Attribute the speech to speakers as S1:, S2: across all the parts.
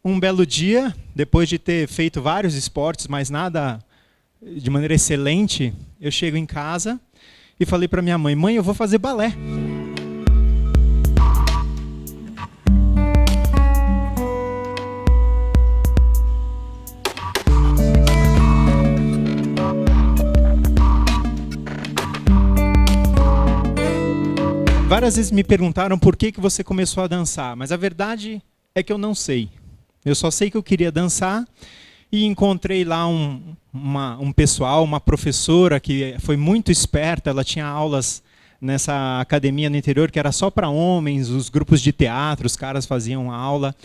S1: um belo dia, depois de ter feito vários esportes, mas nada de maneira excelente, eu chego em casa e falei para minha mãe, mãe, eu vou fazer balé. Várias vezes me perguntaram por que você começou a dançar, mas a verdade é que eu não sei. Eu só sei que eu queria dançar e encontrei lá um pessoal, uma professora que foi muito esperta, ela tinha aulas nessa academia no interior que era só para homens, os grupos de teatro, os caras faziam aula,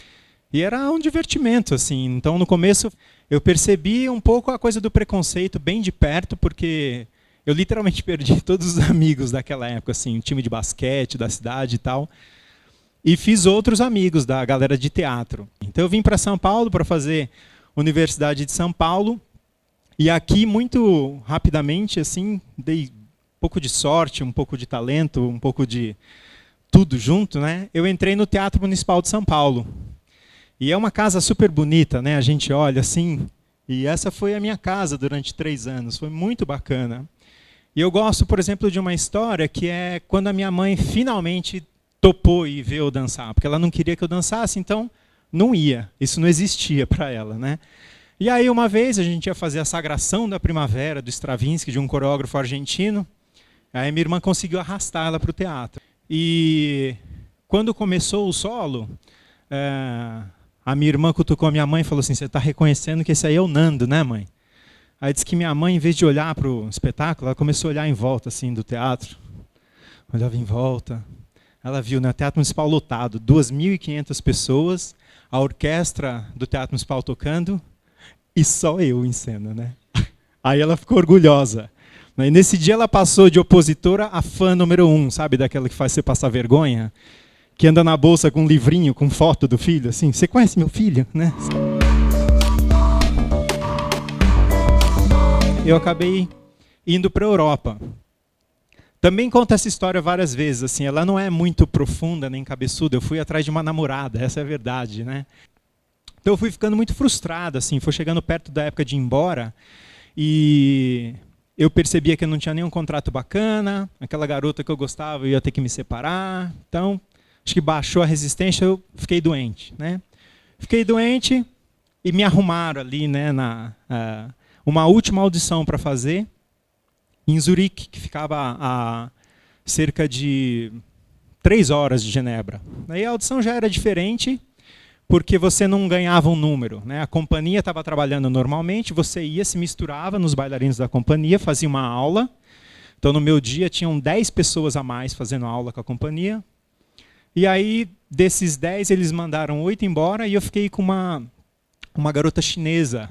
S1: e era um divertimento, assim. Então, no começo, eu percebi um pouco a coisa do preconceito bem de perto, porque eu literalmente perdi todos os amigos daquela época, assim, um time de basquete da cidade e tal. E fiz outros amigos da galera de teatro. Então eu vim para São Paulo para fazer Universidade de São Paulo. E aqui, muito rapidamente, assim, dei um pouco de sorte, um pouco de talento, um pouco de tudo junto, né? Eu entrei no Teatro Municipal de São Paulo. E é uma casa super bonita, né? A gente olha assim. E essa foi a minha casa durante 3 anos. Foi muito bacana. E eu gosto, por exemplo, de uma história que é quando a minha mãe finalmente topou ir ver eu dançar, porque ela não queria que eu dançasse, então não ia. Isso não existia para ela, né? E aí uma vez a gente ia fazer a Sagração da Primavera do Stravinsky, de um coreógrafo argentino. Aí minha irmã conseguiu arrastar ela para o teatro. E quando começou o solo, a minha irmã cutucou a minha mãe e falou assim, você está reconhecendo que esse aí é o Nando, né, mãe? Aí disse que minha mãe, em vez de olhar para o espetáculo, ela começou a olhar em volta assim, do teatro. Olhava em volta. Ela viu, né, o Teatro Municipal lotado, 2.500 pessoas, a orquestra do Teatro Municipal tocando, e só eu em cena, né? Aí ela ficou orgulhosa. E nesse dia ela passou de opositora a fã número 1, sabe, daquela que faz você passar vergonha? Que anda na bolsa com um livrinho, com foto do filho, assim, você conhece meu filho, né? Eu acabei indo para a Europa. Também conto essa história várias vezes, assim, ela não é muito profunda nem cabeçuda, eu fui atrás de uma namorada, essa é a verdade, né? Então eu fui ficando muito frustrado, assim, foi chegando perto da época de ir embora, e eu percebia que eu não tinha nenhum contrato bacana, aquela garota que eu gostava eu ia ter que me separar, então acho que baixou a resistência, eu fiquei doente, né? Fiquei doente e me arrumaram ali, né, uma última audição para fazer em Zurique, que ficava a cerca de 3 horas de Genebra. Aí a audição já era diferente, porque você não ganhava um número, né? A companhia estava trabalhando normalmente, você ia, se misturava nos bailarinos da companhia, fazia uma aula. Então, no meu dia, tinham 10 pessoas a mais fazendo aula com a companhia. E aí, desses 10, eles mandaram 8 embora, e eu fiquei com uma garota chinesa.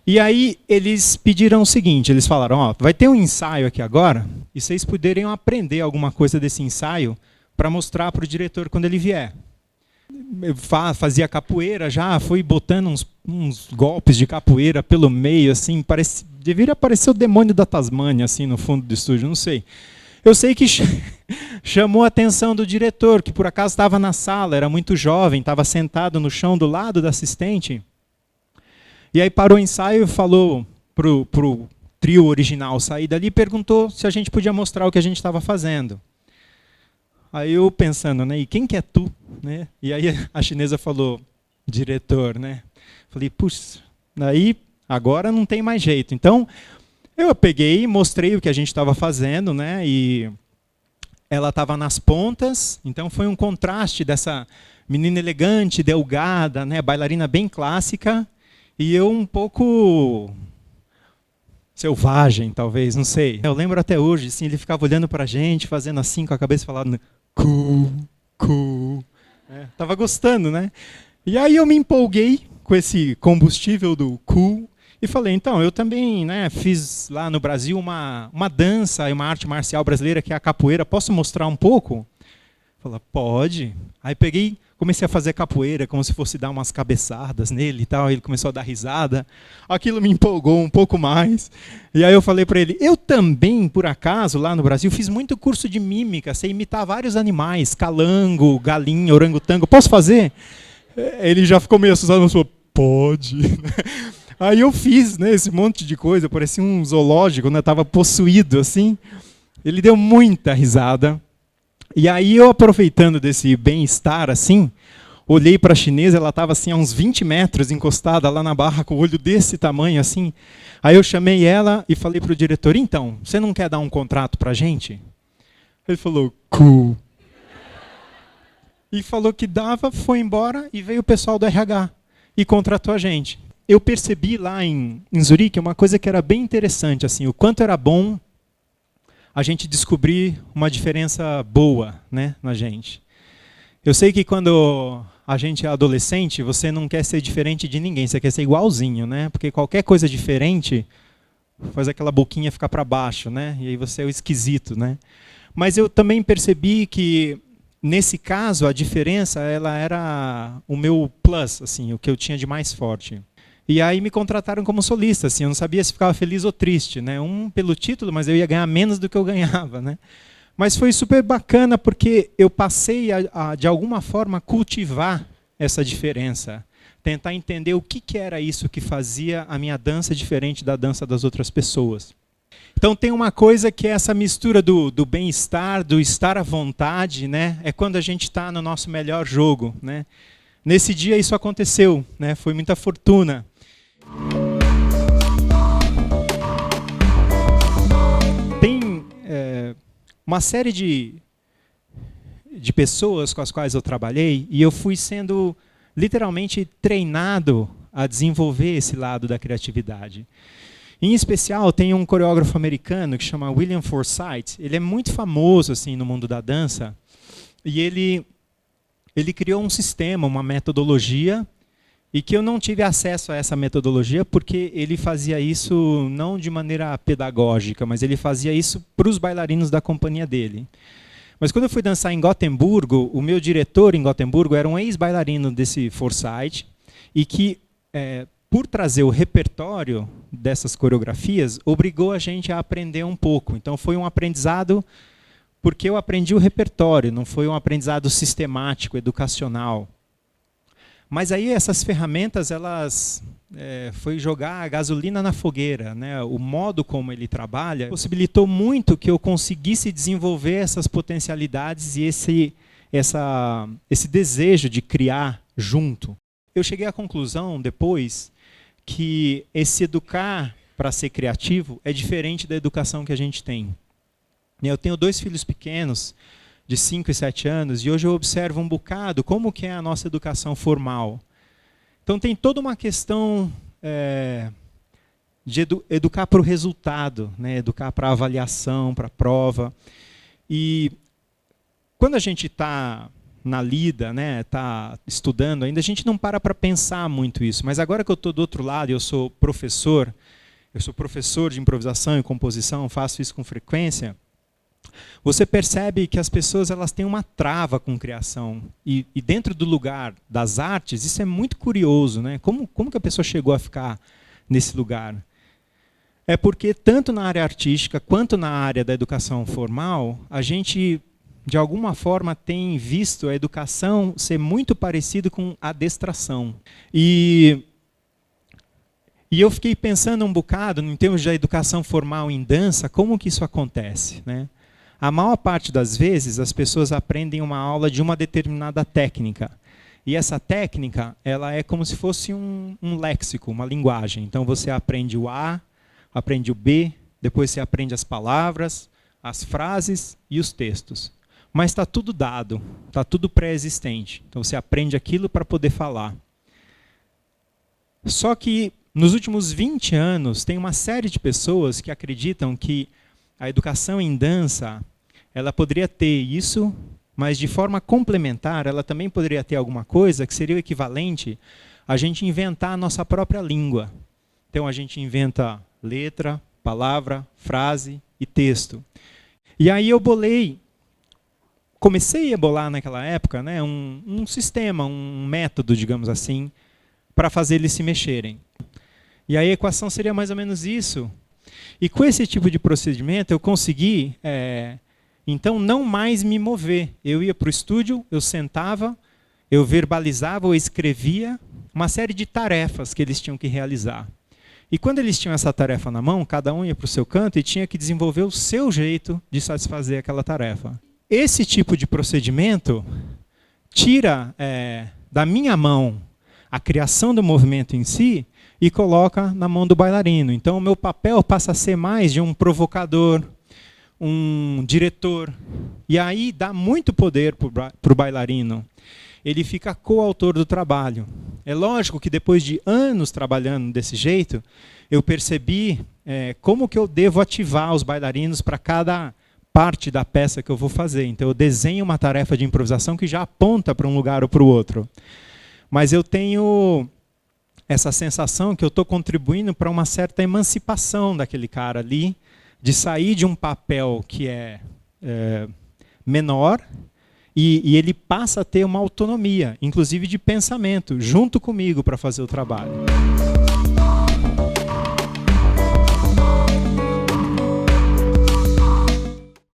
S1: E aí eles pediram o seguinte, eles falaram, ó, vai ter um ensaio aqui agora, e vocês poderiam aprender alguma coisa desse ensaio para mostrar para o diretor quando ele vier. Eu fazia capoeira já, fui botando uns golpes de capoeira pelo meio, assim, deveria aparecer o demônio da Tasmânia, assim, no fundo do estúdio, não sei. Eu sei que chamou a atenção do diretor, que por acaso estava na sala, era muito jovem, estava sentado no chão do lado da assistente. E aí parou o ensaio e falou pro trio original sair dali e perguntou se a gente podia mostrar o que a gente estava fazendo. Aí eu pensando, né, e quem que é tu? Né? E aí a chinesa falou, diretor, né? Falei, puxa, aí agora não tem mais jeito. Então eu peguei e mostrei o que a gente estava fazendo, né? E ela estava nas pontas, então foi um contraste dessa menina elegante, delgada, né, bailarina bem clássica, e eu um pouco selvagem, talvez, não sei. Eu lembro até hoje, assim, ele ficava olhando para a gente, fazendo assim com a cabeça, falando, cool, cool. Tava gostando, né? E aí eu me empolguei com esse combustível do cool e falei, então, eu também, né, fiz lá no Brasil uma dança e uma arte marcial brasileira que é a capoeira, posso mostrar um pouco? Falei, pode. Aí peguei, comecei a fazer capoeira, como se fosse dar umas cabeçadas nele e tal, ele começou a dar risada. Aquilo me empolgou um pouco mais. E aí eu falei para ele, eu também, por acaso, lá no Brasil, fiz muito curso de mímica, sei imitar vários animais, calango, galinha, orangotango, posso fazer? Ele já ficou meio assustado, mas falou, pode. Aí eu fiz, né, esse monte de coisa, parecia um zoológico, né, estava possuído assim. Ele deu muita risada. E aí eu, aproveitando desse bem-estar assim, olhei para a chinesa, ela estava assim a uns 20 metros encostada lá na barra com o olho desse tamanho assim. Aí eu chamei ela e falei para o diretor, então, você não quer dar um contrato para a gente? Ele falou, cool. E falou que dava, foi embora e veio o pessoal do RH e contratou a gente. Eu percebi lá em Zurique uma coisa que era bem interessante, assim, o quanto era bom a gente descobrir uma diferença boa, né, na gente. Eu sei que quando a gente é adolescente, você não quer ser diferente de ninguém, você quer ser igualzinho, né? Porque qualquer coisa diferente faz aquela boquinha ficar para baixo, né? E aí você é o esquisito, né? Mas eu também percebi que nesse caso a diferença ela era o meu plus, assim, o que eu tinha de mais forte. E aí me contrataram como solista, assim, eu não sabia se ficava feliz ou triste, né? Pelo título, mas eu ia ganhar menos do que eu ganhava, né? Mas foi super bacana porque eu passei de alguma forma, cultivar essa diferença. Tentar entender o que era isso que fazia a minha dança diferente da dança das outras pessoas. Então tem uma coisa que é essa mistura do bem-estar, do estar à vontade, né? É quando a gente está no nosso melhor jogo, né? Nesse dia isso aconteceu, né? Foi muita fortuna. Tem uma série de pessoas com as quais eu trabalhei e eu fui sendo literalmente treinado a desenvolver esse lado da criatividade. Em especial, tem um coreógrafo americano que chama William Forsythe. Ele é muito famoso assim no mundo da dança e ele criou um sistema, uma metodologia, e que eu não tive acesso a essa metodologia porque ele fazia isso não de maneira pedagógica, mas ele fazia isso para os bailarinos da companhia dele. Mas quando eu fui dançar em Gotemburgo, o meu diretor em Gotemburgo era um ex-bailarino desse Forsythe, e que, por trazer o repertório dessas coreografias, obrigou a gente a aprender um pouco. Então foi um aprendizado porque eu aprendi o repertório, não foi um aprendizado sistemático, educacional. Mas aí essas ferramentas, elas foi jogar a gasolina na fogueira, né? O modo como ele trabalha possibilitou muito que eu conseguisse desenvolver essas potencialidades e esse desejo de criar junto. Eu cheguei à conclusão depois que esse educar para ser criativo é diferente da educação que a gente tem. Eu tenho 2 filhos pequenos, de 5 e 7 anos, e hoje eu observo um bocado como que é a nossa educação formal. Então tem toda uma questão de educar para o resultado, né? Educar para a avaliação, para a prova. E quando a gente está na lida, né, está estudando ainda, a gente não para pensar muito isso. Mas agora que eu estou do outro lado, eu sou professor de improvisação e composição, faço isso com frequência, você percebe que as pessoas elas têm uma trava com criação. E dentro do lugar das artes, isso é muito curioso, né? Como que a pessoa chegou a ficar nesse lugar? É porque tanto na área artística quanto na área da educação formal, a gente, de alguma forma, tem visto a educação ser muito parecido com adestração. E eu fiquei pensando um bocado, em termos da educação formal em dança, como que isso acontece, né? A maior parte das vezes, as pessoas aprendem uma aula de uma determinada técnica. E essa técnica, ela é como se fosse um léxico, uma linguagem. Então você aprende o A, aprende o B, depois você aprende as palavras, as frases e os textos. Mas está tudo dado, está tudo pré-existente. Então você aprende aquilo para poder falar. Só que nos últimos 20 anos, tem uma série de pessoas que acreditam que a educação em dança, ela poderia ter isso, mas de forma complementar, ela também poderia ter alguma coisa que seria o equivalente a gente inventar a nossa própria língua. Então a gente inventa letra, palavra, frase e texto. E aí eu comecei a bolar naquela época, né, um sistema, um método, digamos assim, para fazer eles se mexerem. E aí a equação seria mais ou menos isso. E com esse tipo de procedimento eu consegui, então, não mais me mover. Eu ia para o estúdio, eu sentava, eu verbalizava ou escrevia uma série de tarefas que eles tinham que realizar. E quando eles tinham essa tarefa na mão, cada um ia para o seu canto e tinha que desenvolver o seu jeito de satisfazer aquela tarefa. Esse tipo de procedimento tira da minha mão a criação do movimento em si e coloca na mão do bailarino. Então, o meu papel passa a ser mais de um provocador, um diretor. E aí dá muito poder para o bailarino. Ele fica coautor do trabalho. É lógico que depois de anos trabalhando desse jeito, eu percebi como que eu devo ativar os bailarinos para cada parte da peça que eu vou fazer. Então, eu desenho uma tarefa de improvisação que já aponta para um lugar ou para o outro. Mas eu tenho essa sensação que eu estou contribuindo para uma certa emancipação daquele cara ali, de sair de um papel que é menor, e ele passa a ter uma autonomia, inclusive de pensamento, junto comigo para fazer o trabalho.